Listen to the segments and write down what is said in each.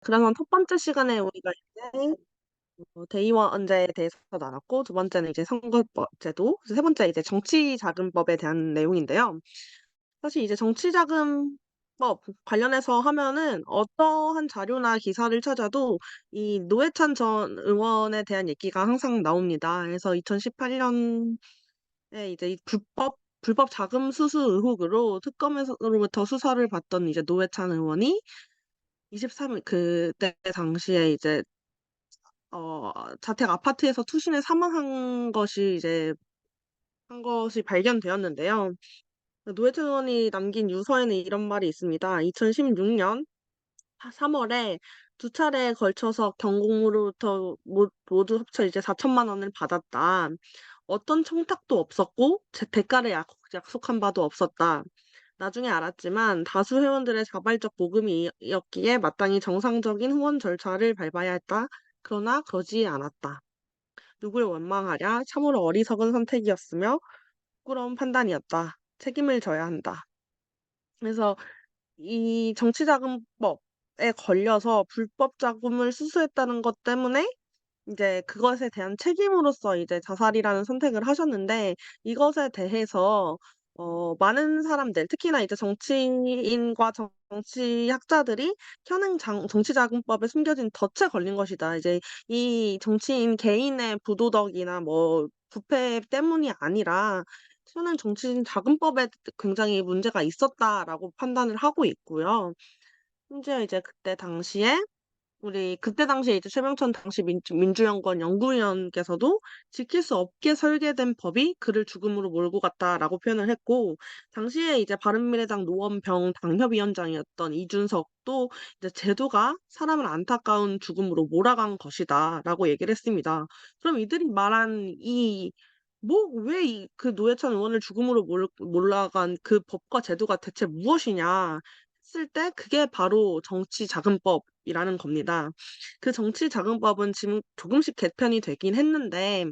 그래서 첫 번째 시간에 우리가 이제 대의원제에 대해서 나눴고, 두 번째는 이제 선거법 제도, 세 번째 이제 정치자금법에 대한 내용인데요. 사실 이제 정치자금법 관련해서 하면은 어떠한 자료나 기사를 찾아도 이 노회찬 전 의원에 대한 얘기가 항상 나옵니다. 그래서 2018년에 이제 이 불법 자금 수수 의혹으로 특검에서로부터 수사를 받던 이제 노회찬 의원이 23일 그때 당시에 이제 자택 아파트에서 투신해 사망한 것이 이제 한 것이 발견되었는데요. 노회찬 의원이 남긴 유서에는 이런 말이 있습니다. 2016년 3월에 두 차례에 걸쳐서 경공으로부터 모두 합쳐 이제 4천만 원을 받았다. 어떤 청탁도 없었고 제 대가를 약속한 바도 없었다. 나중에 알았지만 다수 회원들의 자발적 모금이었기에 마땅히 정상적인 후원 절차를 밟아야 했다. 그러나 그러지 않았다. 누굴 원망하랴 참으로 어리석은 선택이었으며 부끄러운 판단이었다. 책임을 져야 한다. 그래서 이 정치자금법에 걸려서 불법 자금을 수수했다는 것 때문에 이제 그것에 대한 책임으로서 이제 자살이라는 선택을 하셨는데, 이것에 대해서 많은 사람들, 특히나 이제 정치인과 정치학자들이 현행 정치자금법에 숨겨진 덫에 걸린 것이다. 이제 이 정치인 개인의 부도덕이나 뭐 부패 때문이 아니라 현행 정치인 자금법에 굉장히 문제가 있었다라고 판단을 하고 있고요. 심지어 이제 그때 당시에 이제 최병천 당시 민주연구원 연구위원께서도 지킬 수 없게 설계된 법이 그를 죽음으로 몰고 갔다라고 표현을 했고, 당시에 이제 바른미래당 노원병 당협위원장이었던 이준석도 이제 제도가 사람을 안타까운 죽음으로 몰아간 것이다라고 얘기를 했습니다. 그럼 이들이 말한 왜 그 노회찬 의원을 죽음으로 몰아간 그 법과 제도가 대체 무엇이냐 했을 때 그게 바로 정치자금법이라는 겁니다. 그 정치자금법은 지금 조금씩 개정이 되긴 했는데,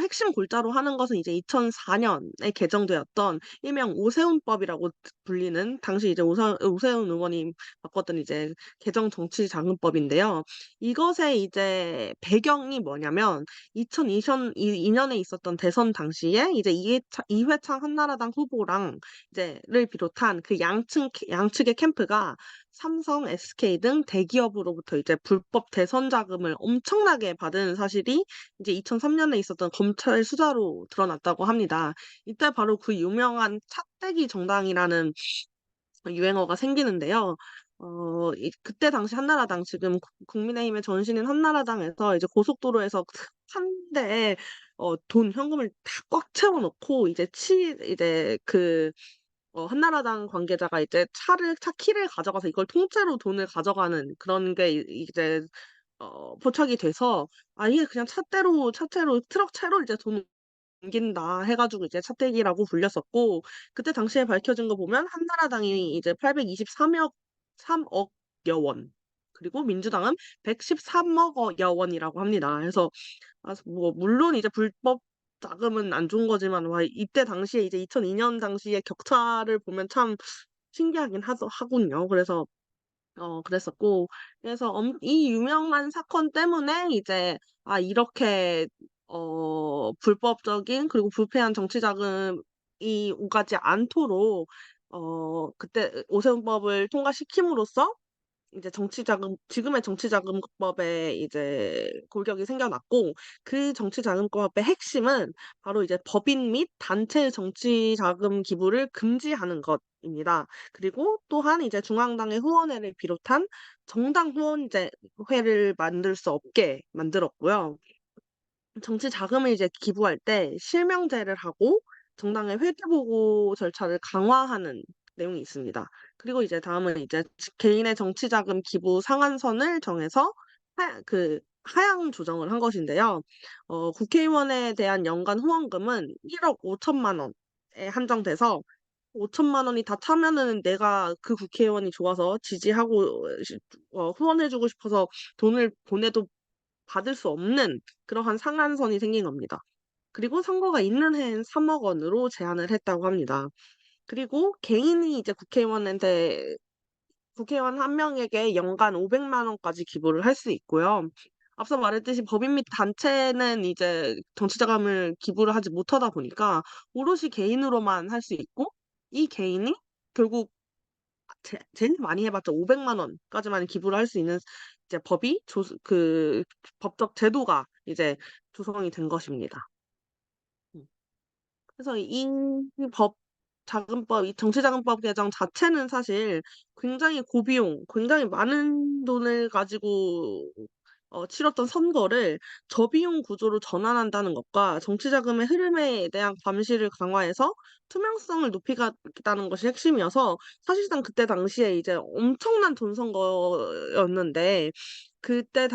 핵심 골자로 하는 것은 이제 2004년에 개정되었던 일명 오세훈법이라고 불리는, 당시 이제 오세훈 의원이 바꿨던 이제 개정 정치자금법인데요. 이것의 이제 배경이 뭐냐면 2002년에 있었던 대선 당시에 이제 이회창 한나라당 후보랑 이제를 비롯한 그 양측의 캠프가 삼성, SK 등 대기업으로부터 이제 불법 대선 자금을 엄청나게 받은 사실이 이제 2003년에 있었던 검찰 수사로 드러났다고 합니다. 이때 바로 그 유명한 차떼기 정당이라는 유행어가 생기는데요. 그때 당시 한나라당, 지금 국민의힘의 전신인 한나라당에서 이제 고속도로에서 한 대에 현금을 다 꽉 채워놓고 한나라당 관계자가 이제 차 키를 가져가서 이걸 통째로 돈을 가져가는 그런 게 이제 포착이 돼서, 이게 그냥 차체로 트럭 채로 이제 돈을 옮긴다 해가지고 이제 차떼기라고 불렸었고, 그때 당시에 밝혀진 거 보면 한나라당이 이제 823억여 원, 그리고 민주당은 113억여 원이라고 합니다. 그래서 뭐 물론 이제 불법 자금은 안 준 거지만, 와 이때 당시에 이제 2002년 당시의 격차를 보면 참 신기하긴 하군요. 그랬었고, 그래서 이 유명한 사건 때문에 이제 이렇게 불법적인 그리고 불패한 정치 자금이 오가지 않도록 그때 오세훈법을 통과시킴으로써 이제 지금의 정치자금법에 이제 골격이 생겨났고, 그 정치자금법의 핵심은 바로 이제 법인 및 단체 정치자금 기부를 금지하는 것입니다. 그리고 또한 이제 중앙당의 후원회를 비롯한 정당 후원회를 만들 수 없게 만들었고요. 정치 자금을 이제 기부할 때 실명제를 하고 정당의 회계보고 절차를 강화하는 내용이 있습니다. 그리고 이제 다음은 이제 개인의 정치 자금 기부 상한선을 정해서 하향 조정을 한 것인데요. 국회의원에 대한 연간 후원금은 1억 5천만 원에 한정돼서 5천만 원이 다 차면은 내가 그 국회의원이 좋아서 지지하고 후원해주고 싶어서 돈을 보내도 받을 수 없는 그러한 상한선이 생긴 겁니다. 그리고 선거가 있는 해엔 3억 원으로 제한을 했다고 합니다. 그리고 개인이 이제 국회의원한테 국회의원 한 명에게 연간 500만 원까지 기부를 할 수 있고요. 앞서 말했듯이 법인 및 단체는 이제 정치자금을 기부를 하지 못하다 보니까 오롯이 개인으로만 할 수 있고 이 개인이 결국 제일 많이 해봤자 500만 원까지만 기부를 할 수 있는 이제 그 법적 제도가 이제 조성이 된 것입니다. 음. 그래서 이 이 정치자금법 개정 자체는 사실 굉장히 고비용, 굉장히 많은 돈을 가지고 치렀던 선거를 저비용 구조로 전환한다는 것과 정치자금의 흐름에 대한 감시를 강화해서 투명성을 높이겠다는 것이 핵심이어서 사실상 그때 당시에 이제 엄청난 돈 선거였는데 그때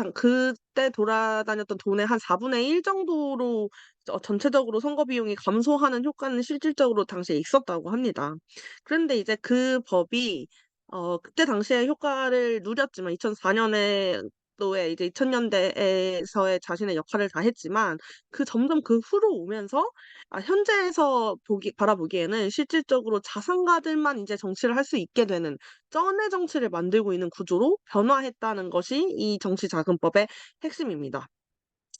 돌아다녔던 돈의 한 4분의 1 정도로 전체적으로 선거 비용이 감소하는 효과는 실질적으로 당시에 있었다고 합니다. 그런데 이제 그 법이 그때 당시에 효과를 누렸지만 2004년에 또에 이제 2000년대에서의 자신의 역할을 다 했지만 점점 그 후로 오면서 현재에서 바라보기에는 실질적으로 자산가들만 이제 정치를 할 수 있게 되는 쩐의 정치를 만들고 있는 구조로 변화했다는 것이 이 정치자금법의 핵심입니다.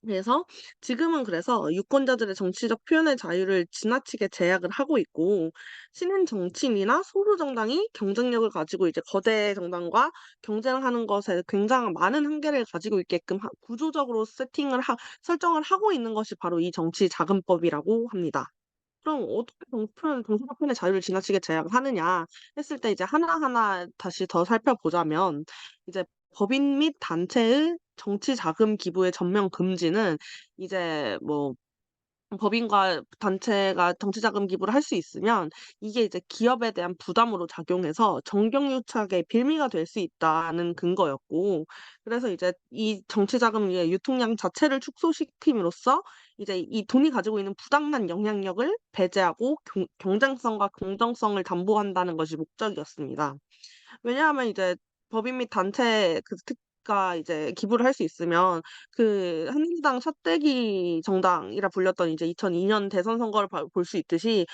그래서 지금은 그래서 유권자들의 정치적 표현의 자유를 지나치게 제약을 하고 있고 신인 정치인이나 소수 정당이 경쟁력을 가지고 이제 거대 정당과 경쟁하는 것에 굉장히 많은 한계를 가지고 있게끔 구조적으로 설정을 하고 있는 것이 바로 이 정치자금법이라고 합니다. 그럼 어떻게 정치적 표현의 자유를 지나치게 제약하느냐 했을 때 이제 하나하나 다시 더 살펴보자면 이제 법인 및 단체의 정치 자금 기부의 전면 금지는 이제 뭐 법인과 단체가 정치자금 기부를 할 수 있으면 이게 이제 기업에 대한 부담으로 작용해서 정경유착의 빌미가 될 수 있다는 근거였고 그래서 이제 이 정치자금의 유통량 자체를 축소시킴으로써 이제 이 돈이 가지고 있는 부당한 영향력을 배제하고 경쟁성과 공정성을 담보한다는 것이 목적이었습니다. 왜냐하면 이제 법인 및 단체 가 이제 기부를 할 수 있으면 한국당 삿대기 정당이라 불렸던 이제 2002년 대선 선거를 볼 수 있듯이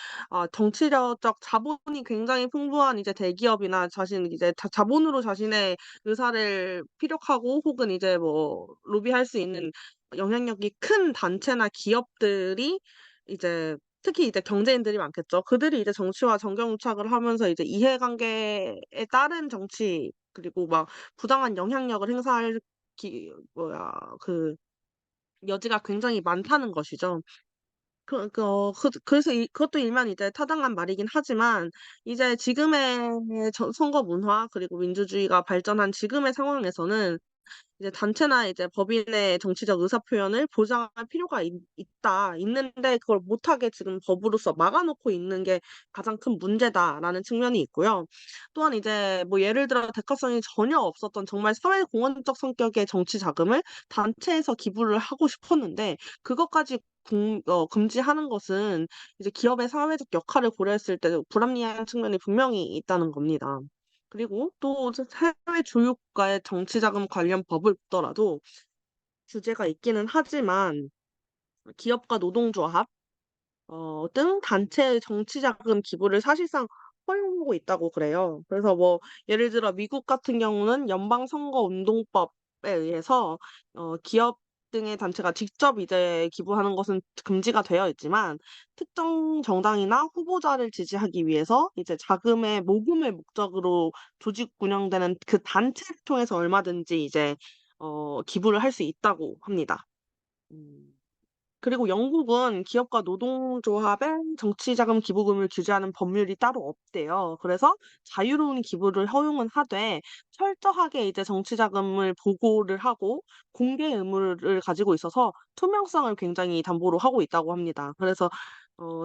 정치적 자본이 굉장히 풍부한 이제 대기업이나 이제 자본으로 자신의 의사를 피력하고 혹은 이제 뭐 로비할 수 있는 영향력이 큰 단체나 기업들이 이제 특히 이제 경제인들이 많겠죠. 그들이 이제 정치와 정경유착을 하면서 이제 이해관계에 따른 정치 그리고 막 부당한 영향력을 행사할 기 뭐야 그 여지가 굉장히 많다는 것이죠. 그래서 그것도 일면 이제 타당한 말이긴 하지만 이제 지금의 선거 문화 그리고 민주주의가 발전한 지금의 상황에서는 이제 단체나 이제 법인의 정치적 의사 표현을 보장할 필요가 있는데 그걸 못하게 지금 법으로서 막아놓고 있는 게 가장 큰 문제다라는 측면이 있고요. 또한 이제 뭐 예를 들어 대가성이 전혀 없었던 정말 사회공헌적 성격의 정치 자금을 단체에서 기부를 하고 싶었는데 그것까지 금지하는 것은 이제 기업의 사회적 역할을 고려했을 때 불합리한 측면이 분명히 있다는 겁니다. 그리고 또 해외 주요 국가의 정치자금 관련 법을 보더라도 규제가 있기는 하지만 기업과 노동조합 등 단체의 정치자금 기부를 사실상 허용하고 있다고 그래요. 그래서 뭐 예를 들어 미국 같은 경우는 연방선거운동법에 의해서 기업 등의 단체가 직접 이제 기부하는 것은 금지가 되어 있지만 특정 정당이나 후보자를 지지하기 위해서 이제 자금의 모금을 목적으로 조직 운영되는 그 단체를 통해서 얼마든지 이제 기부를 할 수 있다고 합니다. 음. 그리고 영국은 기업과 노동조합의 정치자금 기부금을 규제하는 법률이 따로 없대요. 그래서 자유로운 기부를 허용은 하되 철저하게 이제 정치자금을 보고를 하고 공개 의무를 가지고 있어서 투명성을 굉장히 담보로 하고 있다고 합니다. 그래서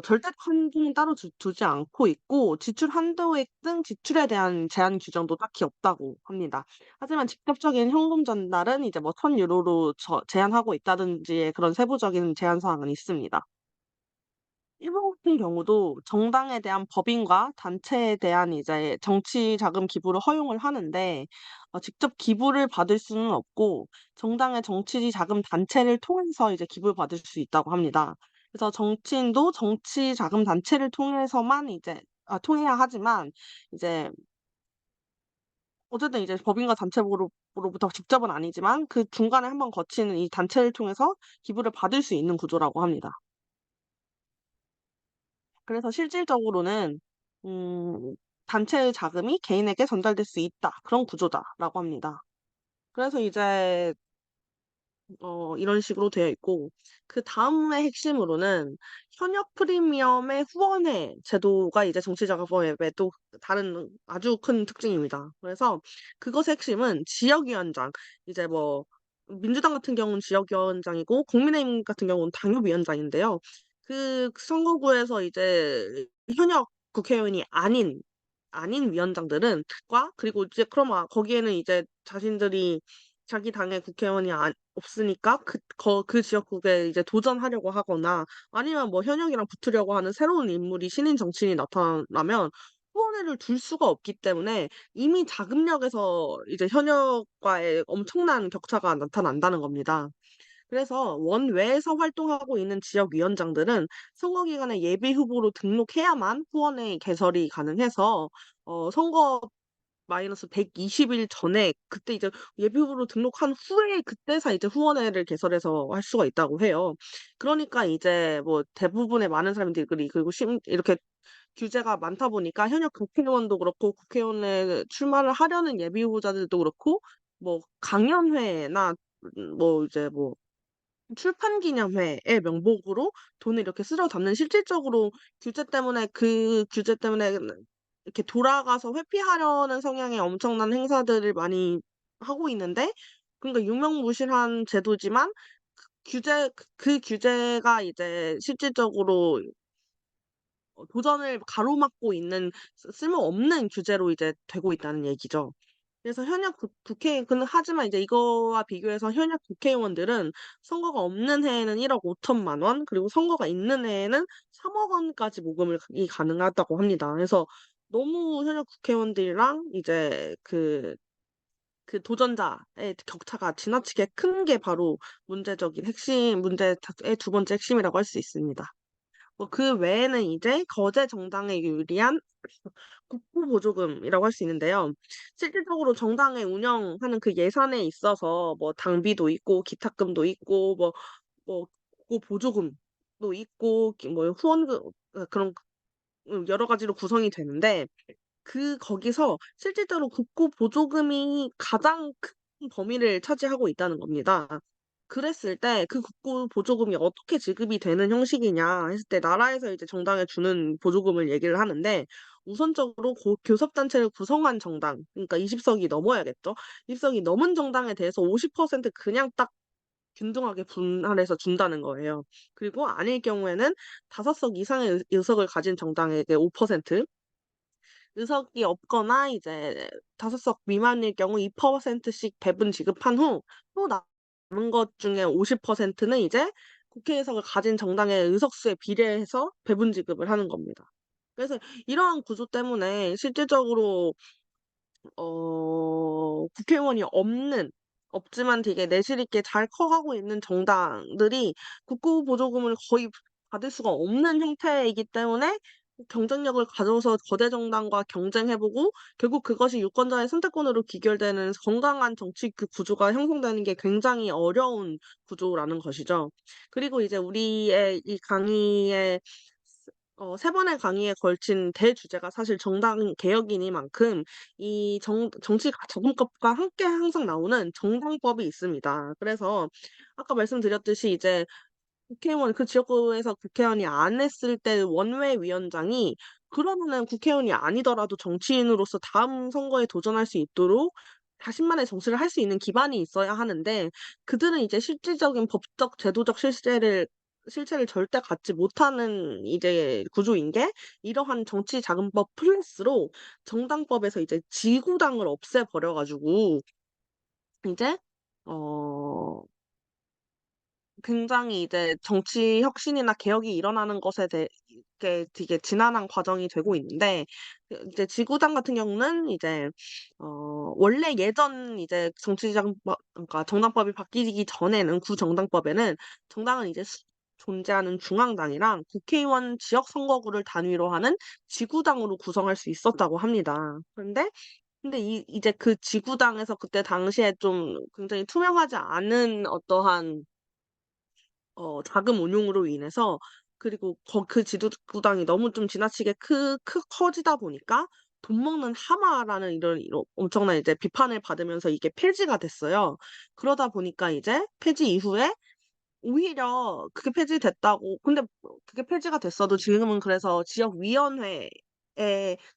절대 한도는 따로 두지 않고 있고 지출 한도액 등 지출에 대한 제한 규정도 딱히 없다고 합니다. 하지만 직접적인 현금 전달은 이제 뭐 1,000유로로 제한하고 있다든지의 그런 세부적인 제한 사항은 있습니다. 일본 같은 경우도 정당에 대한 법인과 단체에 대한 이제 정치 자금 기부를 허용을 하는데 직접 기부를 받을 수는 없고 정당의 정치 자금 단체를 통해서 이제 기부를 받을 수 있다고 합니다. 그래서 정치인도 정치 자금 단체를 통해서만 이제 통해야 하지만 이제 어쨌든 이제 법인과 단체로부터 직접은 아니지만 그 중간에 한번 거치는 이 단체를 통해서 기부를 받을 수 있는 구조라고 합니다. 그래서 실질적으로는 음, 단체의 자금이 개인에게 전달될 수 있다. 그런 구조다라고 합니다. 그래서 이제 이런 식으로 되어 있고 그다음의 핵심으로는 현역 프리미엄의 후원회 제도가 이제 정치자금법의 또 다른 아주 큰 특징입니다. 그래서 그것의 핵심은 지역위원장, 이제 뭐 민주당 같은 경우는 지역위원장이고 국민의힘 같은 경우는 당협위원장인데요. 그 선거구에서 이제 현역 국회의원이 아닌 위원장들은 그리고 이제 그럼 거기에는 이제 자신들이 자기 당의 국회의원이 없으니까 그 지역국에 이제 도전하려고 하거나 아니면 뭐 현역이랑 붙으려고 하는 새로운 인물이 신인 정치인이 나타나면 후원회를 둘 수가 없기 때문에 이미 자금력에서 이제 현역과의 엄청난 격차가 나타난다는 겁니다. 그래서 원외에서 활동하고 있는 지역위원장들은 선거 기간에 예비 후보로 등록해야만 후원회 개설이 가능해서 선거 마이너스 120일 전에 그때 이제 예비후보로 등록한 후에 그때서 이제 후원회를 개설해서 할 수가 있다고 해요. 그러니까 이제 뭐 대부분의 많은 사람들이 그리고 이렇게 규제가 많다 보니까 현역 국회의원도 그렇고 국회의원에 출마를 하려는 예비후보자들도 그렇고 뭐 강연회나 뭐 이제 뭐 출판기념회의 명목으로 돈을 이렇게 쓸어 담는 실질적으로 규제 때문에 이렇게 돌아가서 회피하려는 성향의 엄청난 행사들을 많이 하고 있는데 그러니까 유명무실한 제도지만 그 규제가 이제 실질적으로 도전을 가로막고 있는 쓸모없는 규제로 이제 되고 있다는 얘기죠. 그래서 현역 하지만 이제 이거와 비교해서 현역 국회의원들은 선거가 없는 해에는 1억 5천만 원, 그리고 선거가 있는 해에는 3억 원까지 모금이 가능하다고 합니다. 그래서 너무 현역 국회의원들이랑 이제 그 도전자의 격차가 지나치게 큰 게 바로 문제의 두 번째 핵심이라고 할 수 있습니다. 뭐 그 외에는 이제 거제 정당에 유리한 국부 보조금이라고 할 수 있는데요. 실질적으로 정당을 운영하는 그 예산에 있어서 뭐 당비도 있고 기탁금도 있고 뭐 그 보조금도 있고 뭐 후원금 그런 여러 가지로 구성이 되는데 거기서 실질적으로 국고 보조금이 가장 큰 범위를 차지하고 있다는 겁니다. 그랬을 때 그 국고 보조금이 어떻게 지급이 되는 형식이냐 했을 때 나라에서 이제 정당에 주는 보조금을 얘기를 하는데 우선적으로 교섭단체를 구성한 정당, 그러니까 20석이 넘어야겠죠. 20석이 넘은 정당에 대해서 50% 그냥 딱 균등하게 분할해서 준다는 거예요. 그리고 아닐 경우에는 5석 이상의 의석을 가진 정당에게 5%, 의석이 없거나 이제 5석 미만일 경우 2%씩 배분 지급한 후 또 남은 것 중에 50%는 이제 국회 의석을 가진 정당의 의석수에 비례해서 배분 지급을 하는 겁니다. 그래서 이러한 구조 때문에 실질적으로 국회의원이 없지만 되게 내실 있게 잘 커가고 있는 정당들이 국고 보조금을 거의 받을 수가 없는 형태이기 때문에 경쟁력을 가져서 거대 정당과 경쟁해보고 결국 그것이 유권자의 선택권으로 귀결되는 건강한 정치 그 구조가 형성되는 게 굉장히 어려운 구조라는 것이죠. 그리고 이제 우리의 이 강의의 세 번의 강의에 걸친 대주제가 사실 정당 개혁이니만큼 이 정치 자금법과 함께 항상 나오는 정당법이 있습니다. 그래서 아까 말씀드렸듯이 이제 그 지역구에서 국회의원이 안 했을 때 원외 위원장이 그러면은 국회의원이 아니더라도 정치인으로서 다음 선거에 도전할 수 있도록 자신만의 정치를 할 수 있는 기반이 있어야 하는데 그들은 이제 실질적인 법적 제도적 실체를 절대 갖지 못하는 이제 구조인 게 이러한 정치자금법 플러스로 정당법에서 이제 지구당을 없애버려 가지고 이제 어 굉장히 이제 정치 혁신이나 개혁이 일어나는 것에 대해 게 되게 지난한 과정이 되고 있는데 이제 지구당 같은 경우는 이제 원래 예전 이제 그러니까 정당법이 바뀌기 전에는 구정당법에는 정당은 이제 존재하는 중앙당이랑 국회의원 지역 선거구를 단위로 하는 지구당으로 구성할 수 있었다고 합니다. 그런데 근데 이제 그 지구당에서 그때 당시에 좀 굉장히 투명하지 않은 어떠한 자금 운용으로 인해서 그리고 그 지구당이 너무 좀 지나치게 커지다 보니까 돈 먹는 하마라는 이런 엄청난 이제 비판을 받으면서 이게 폐지가 됐어요. 그러다 보니까 이제 폐지 이후에 오히려 그게 폐지됐다고 근데 그게 폐지가 됐어도 지금은 그래서 지역위원회의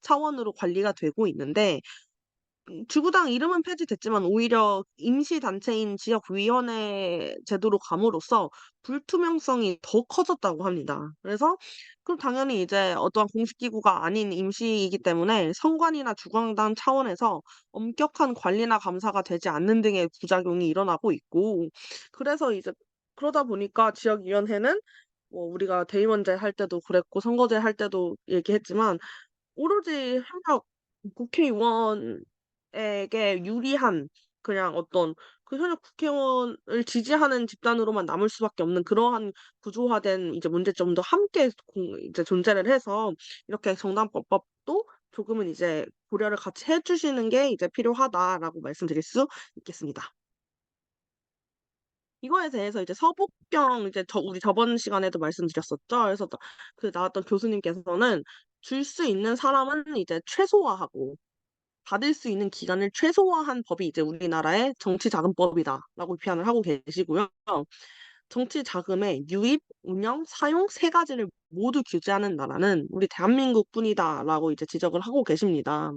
차원으로 관리가 되고 있는데 지구당 이름은 폐지됐지만 오히려 임시단체인 지역위원회 제도로 감으로써 불투명성이 더 커졌다고 합니다. 그래서 그럼 당연히 이제 어떠한 공식기구가 아닌 임시이기 때문에 선관위나 주관당 차원에서 엄격한 관리나 감사가 되지 않는 등의 부작용이 일어나고 있고 그래서 이제 그러다 보니까 지역위원회는 뭐 우리가 대의원제 할 때도 그랬고 선거제 할 때도 얘기했지만 오로지 현역 국회의원에게 유리한 그냥 어떤 그 현역 국회의원을 지지하는 집단으로만 남을 수밖에 없는 그러한 구조화된 이제 문제점도 함께 이제 존재를 해서 이렇게 정당법도 조금은 이제 고려를 같이 해주시는 게 이제 필요하다라고 말씀드릴 수 있겠습니다. 이거에 대해서 이제 서북경 이제 우리 저번 시간에도 말씀드렸었죠. 그래서 그 나왔던 교수님께서는 줄 수 있는 사람은 이제 최소화하고 받을 수 있는 기간을 최소화한 법이 이제 우리나라의 정치자금법이다라고 비판을 하고 계시고요. 정치 자금의 유입, 운영, 사용 세 가지를 모두 규제하는 나라는 우리 대한민국뿐이다라고 이제 지적을 하고 계십니다.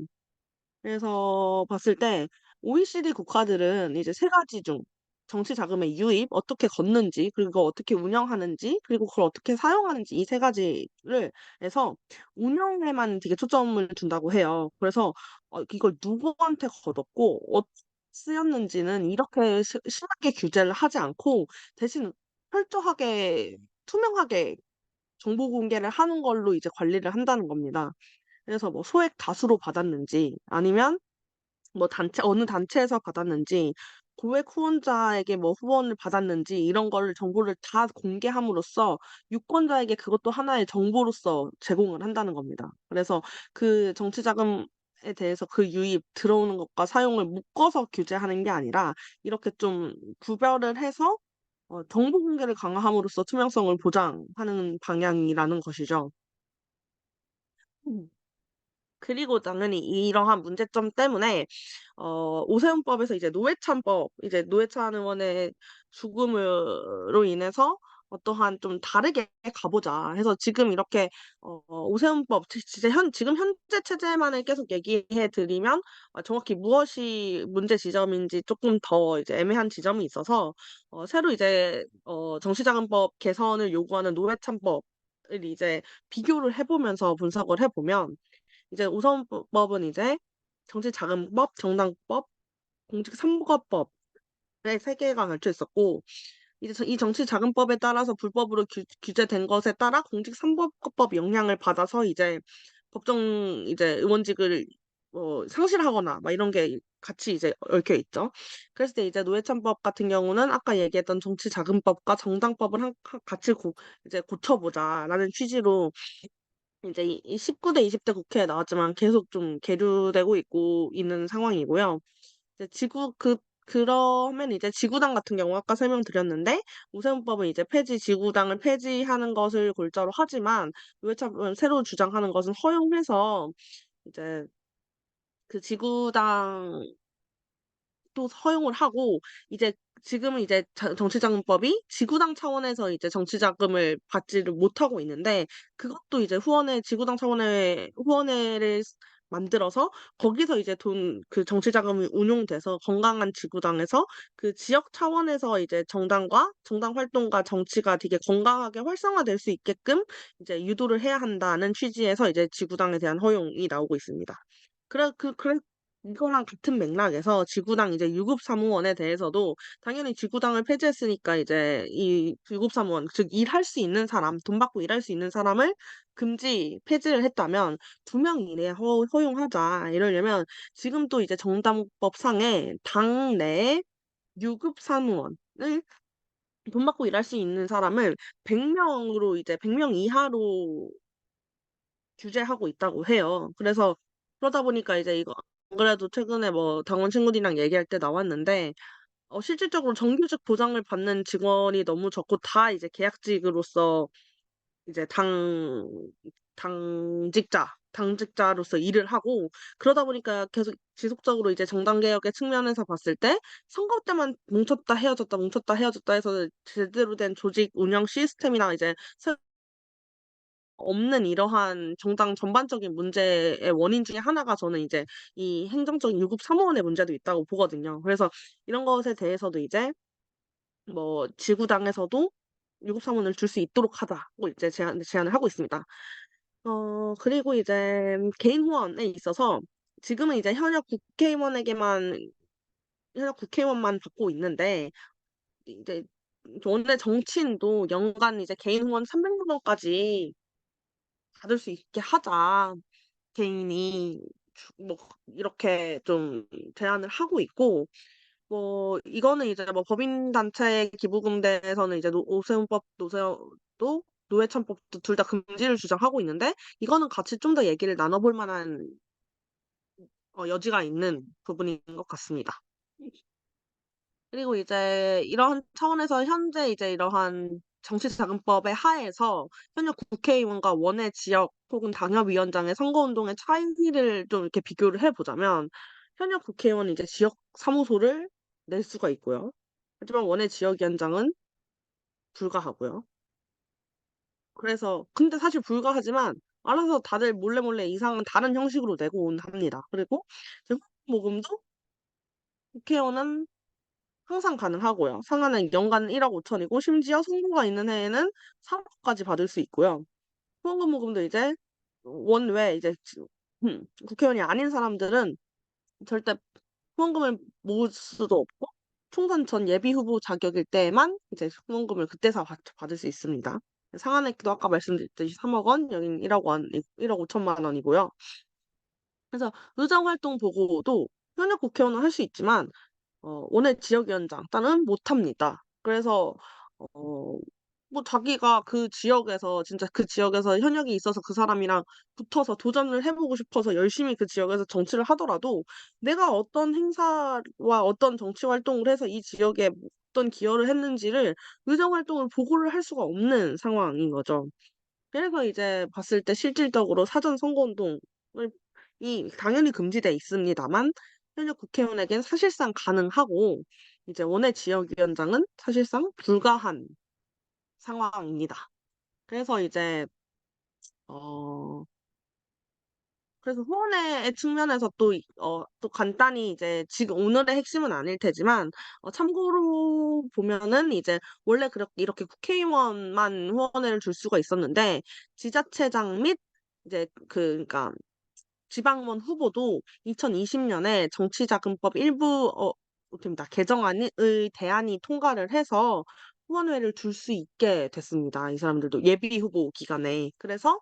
그래서 봤을 때 OECD 국가들은 이제 세 가지 중 정치 자금의 유입, 어떻게 걷는지, 그리고 그걸 어떻게 운영하는지, 그리고 그걸 어떻게 사용하는지 이 세 가지를 해서 운영에만 되게 초점을 둔다고 해요. 그래서 이걸 누구한테 걷었고 어떻게 쓰였는지는 이렇게 심하게 규제를 하지 않고 대신 철저하게 투명하게 정보 공개를 하는 걸로 이제 관리를 한다는 겁니다. 그래서 뭐 소액 다수로 받았는지 아니면 뭐 어느 단체에서 받았는지, 고액 후원자에게 뭐 후원을 받았는지, 이런 거를 정보를 다 공개함으로써 유권자에게 그것도 하나의 정보로서 제공을 한다는 겁니다. 그래서 그 정치자금에 대해서 그 유입, 들어오는 것과 사용을 묶어서 규제하는 게 아니라 이렇게 좀 구별을 해서 정보 공개를 강화함으로써 투명성을 보장하는 방향이라는 것이죠. 음. 그리고 당연히 이러한 문제점 때문에 오세훈법에서 이제 노회찬법, 이제 노회찬 의원의 죽음으로 인해서 어떠한 좀 다르게 가보자 해서 지금 이렇게 오세훈법 진짜 지금 현재 체제만을 계속 얘기해 드리면 정확히 무엇이 문제 지점인지 조금 더 이제 애매한 지점이 있어서 새로 이제 정치자금법 개선을 요구하는 노회찬법을 이제 비교를 해보면서 분석을 해보면 이제 우선법은 이제 정치자금법, 정당법, 공직선거법의 세 개가 걸쳐 있었고 이제 이 정치자금법에 따라서 불법으로 규제된 것에 따라 공직선거법 영향을 받아서 이제 법정 이제 의원직을 상실하거나 막 이런 게 같이 이제 얽혀 있죠. 그랬을 때 이제 노회찬법 같은 경우는 아까 얘기했던 정치자금법과 정당법을 같이 이제 고쳐보자라는 취지로 이제 이 19대, 20대 국회에 나왔지만 계속 좀 계류되고 있고 있는 상황이고요. 이제 그러면 이제 지구당 같은 경우 아까 설명드렸는데 우선법은 이제 지구당을 폐지하는 것을 골자로 하지만 노회찬은 새로 주장하는 것은 허용해서 이제 그 지구당 또 허용을 하고 이제 지금은 이제 정치자금법이 지구당 차원에서 이제 정치자금을 받지를 못하고 있는데 그것도 이제 지구당 차원의 후원회를 만들어서 거기서 이제 그 정치자금이 운용돼서 건강한 지구당에서 그 지역 차원에서 이제 정당 활동과 정치가 되게 건강하게 활성화될 수 있게끔 이제 유도를 해야 한다는 취지에서 이제 지구당에 대한 허용이 나오고 있습니다. 그래, 이거랑 같은 맥락에서 지구당 이제 유급 사무원에 대해서도 당연히 지구당을 폐지했으니까 이제 이 유급 사무원, 즉 일할 수 있는 사람, 돈 받고 일할 수 있는 사람을 폐지를 했다면 2명 이내에 허용하자. 이러려면 지금 또 이제 정당법상에 당 내에 유급 사무원을 돈 받고 일할 수 있는 사람을 100명으로 이제 100명 이하로 규제하고 있다고 해요. 그래서 그러다 보니까 이제 이거 그래도 최근에 뭐 당원 친구들이랑 얘기할 때 나왔는데 실질적으로 정규직 보장을 받는 직원이 너무 적고 다 이제 계약직으로서 이제 당직자로서 일을 하고 그러다 보니까 계속 지속적으로 이제 정당 개혁의 측면에서 봤을 때 선거 때만 뭉쳤다 헤어졌다 뭉쳤다 헤어졌다 해서 제대로 된 조직 운영 시스템이나 이제 없는 이러한 정당 전반적인 문제의 원인 중에 하나가 저는 이제 이 행정적인 유급 사무원의 문제도 있다고 보거든요. 그래서 이런 것에 대해서도 이제 뭐 지구당에서도 유급 사무원을 줄 수 있도록 하자고 이제 제안을 하고 있습니다. 그리고 이제 개인 후원에 있어서 지금은 이제 현역 국회의원만 받고 있는데 이제 원래 정치인도 연간 이제 개인 후원 300만 원까지 받을 수 있게 하자. 개인이 뭐 이렇게 좀 제안을 하고 있고 뭐 이거는 이제 뭐 법인단체 기부금대에서는 이제 노세훈법 노회찬법도 둘 다 금지를 주장하고 있는데 이거는 같이 좀 더 얘기를 나눠볼 만한 여지가 있는 부분인 것 같습니다. 그리고 이제 이런 차원에서 현재 이제 이러한 정치자금법의 하에서 현역 국회의원과 원외 지역 혹은 당협위원장의 선거운동의 차이를 좀 이렇게 비교를 해보자면 현역 국회의원은 이제 지역 사무소를 낼 수가 있고요. 하지만 원외 지역위원장은 불가하고요. 그래서 근데 사실 불가하지만 알아서 다들 몰래 몰래 이상은 다른 형식으로 내고 합니다. 그리고 이제 후보모금도 국회의원은 항상 가능하고요. 상한은 연간 1억 5천이고 심지어 선고가 있는 해에는 3억까지 받을 수 있고요. 후원금 모금도 이제 원외 이제 국회의원이 아닌 사람들은 절대 후원금을 모을 수도 없고 총선 전 예비 후보 자격일 때만 이제 후원금을 그때서 받을 수 있습니다. 상한액도 아까 말씀드렸듯이 3억 원, 여긴 1억 원, 1억 5천만 원이고요. 그래서 의정활동 보고도 현역 국회의원은 할 수 있지만 원외 지역위원장 따는 못합니다. 그래서 어, 뭐 자기가 그 지역에서 진짜 그 지역에서 현역이 있어서 그 사람이랑 붙어서 도전을 해보고 싶어서 열심히 그 지역에서 정치를 하더라도 내가 어떤 행사와 어떤 정치 활동을 해서 이 지역에 어떤 기여를 했는지를 의정 활동을 보고를 할 수가 없는 상황인 거죠. 그래서 이제 봤을 때 실질적으로 사전 선거운동을 이 당연히 금지돼 있습니다만 현역 국회의원에겐 사실상 가능하고 이제 원외 지역위원장은 사실상 불가한 상황입니다. 그래서 이제 어 그래서 후원의 측면에서 또 간단히 이제 지금 오늘의 핵심은 아닐 테지만 참고로 보면은 이제 원래 그렇게 이렇게 국회의원만 후원회를 줄 수가 있었는데 지자체장 및 이제 그러니까 지방원 후보도 2020년에 정치자금법 일부 됩니다. 개정안의 대안이 통과를 해서 후원회를 줄 수 있게 됐습니다. 이 사람들도 예비 후보 기간에. 그래서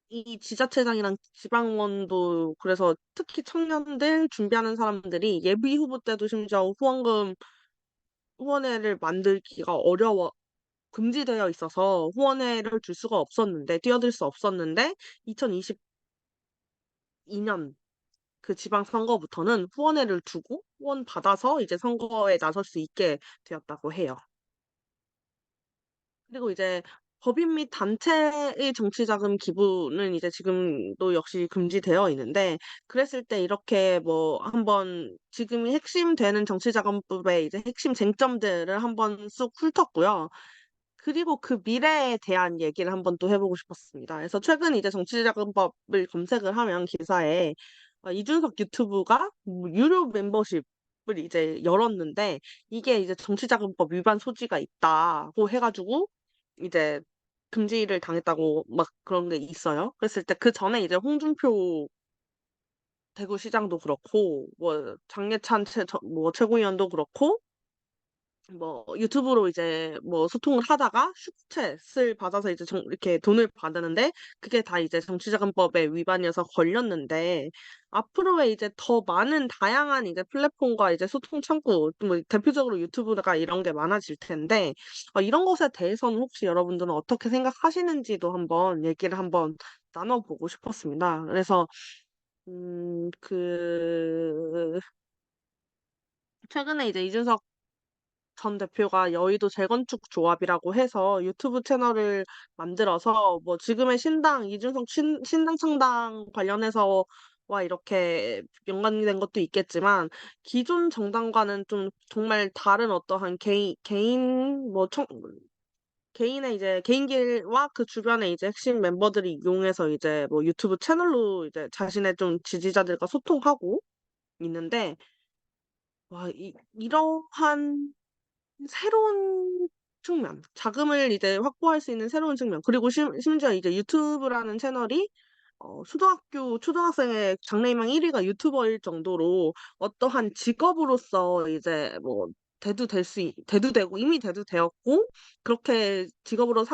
이 지자체장이랑 지방원도 그래서 특히 청년들 준비하는 사람들이 예비 후보 때도 심지어 후원회를 만들기가 금지되어 있어서 후원회를 줄 수가 없었는데 뛰어들 수 없었는데 2022년 그 지방선거부터는 후원회를 두고 후원 받아서 이제 선거에 나설 수 있게 되었다고 해요. 그리고 이제 법인 및 단체의 정치자금 기부는 이제 지금도 역시 금지되어 있는데 그랬을 때 이렇게 뭐 한번 지금이 핵심되는 정치자금법의 이제 핵심 쟁점들을 한번 쑥 훑었고요. 그리고 그 미래에 대한 얘기를 한번 또 해보고 싶었습니다. 그래서 최근 이제 정치자금법을 검색을 하면 기사에 이준석 유튜브가 뭐 유료 멤버십을 이제 열었는데 이게 이제 정치자금법 위반 소지가 있다고 해가지고 이제 금지를 당했다고 막 그런 게 있어요. 그랬을 때 그 전에 이제 홍준표 대구시장도 그렇고 뭐 장례찬 뭐 최고위원도 그렇고 뭐 유튜브로 이제 뭐 소통을 하다가 슈퍼챗을 받아서 이제 이렇게 돈을 받았는데 그게 다 이제 정치자금법에 위반이어서 걸렸는데 앞으로의 이제 더 많은 다양한 이제 플랫폼과 이제 소통 창구 뭐 대표적으로 유튜브가 이런 게 많아질 텐데 이런 것에 대해서는 혹시 여러분들은 어떻게 생각하시는지도 한번 얘기를 한번 나눠보고 싶었습니다. 그래서 최근에 이제 이준석 전 대표가 여의도 재건축 조합이라고 해서 유튜브 채널을 만들어서 뭐 지금의 신당, 이준석 신당 창당 관련해서 와 이렇게 연관된 것도 있겠지만 기존 정당과는 좀 정말 다른 어떠한 개인의 이제 개인기와 그 주변에 이제 핵심 멤버들이 이용해서 이제 뭐 유튜브 채널로 이제 자신의 좀 지지자들과 소통하고 있는데 와, 이러한 새로운 측면, 자금을 이제 확보할 수 있는 새로운 측면, 그리고 심지어 이제 유튜브라는 채널이 초등학교, 초등학생의 장래희망 1위가 유튜버일 정도로 어떠한 직업으로서 이제 뭐 대두되고 이미 대두되었고 그렇게 직업으로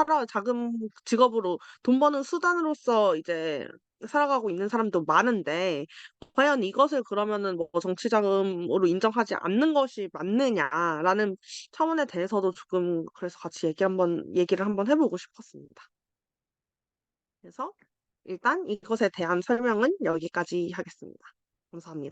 직업으로 돈 버는 수단으로서 이제 살아가고 있는 사람도 많은데 과연 이것을 그러면은 뭐 정치 자금으로 인정하지 않는 것이 맞느냐라는 차원에 대해서도 조금 그래서 같이 얘기를 한번 해보고 싶었습니다. 그래서 일단 이것에 대한 설명은 여기까지 하겠습니다. 감사합니다.